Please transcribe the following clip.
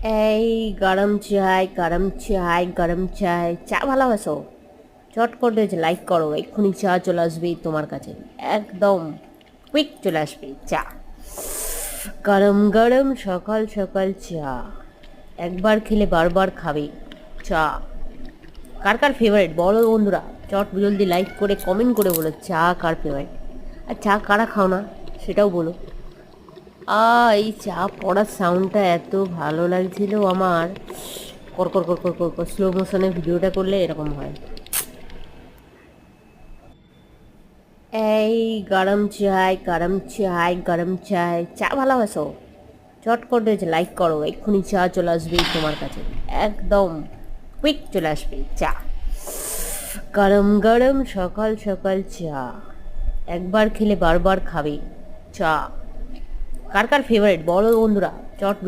এই গরম চাই গরম চাই গরম চাই, চা ভালোবাসো? চট করে যে লাইক করো, এক্ষুনি চা চলে আসবে তোমার কাছে। একদম কুইক চলে আসবে চা। গরম গরম সকাল সকাল চা, একবার খেলে বারবার খাবে চা। কার কার ফেভারিট বলো বন্ধুরা, চট জলদি লাইক করে কমেন্ট করে বলো চা কার ফেভারিট। আর চা কারা খাও না সেটাও বলো। এই চা পড়ার সাউন্ডটা এত ভালো লাগছিল আমার। কর কর কর কর কর কর স্লো মোশনে ভিডিওটা করলে এরকম হয়। এই গরম চাই গরম চাই গরম চাই, চা ভালোবাসো? চট করে যে লাইক করো, এক্ষুনি চা চলে আসবে তোমার কাছে। একদম কুইক চলে আসবে চা। গরম গরম সকাল সকাল চা, একবার খেলে বারবার খাবে চা। কার কার ফেভারিট বলো বন্ধুরা, চট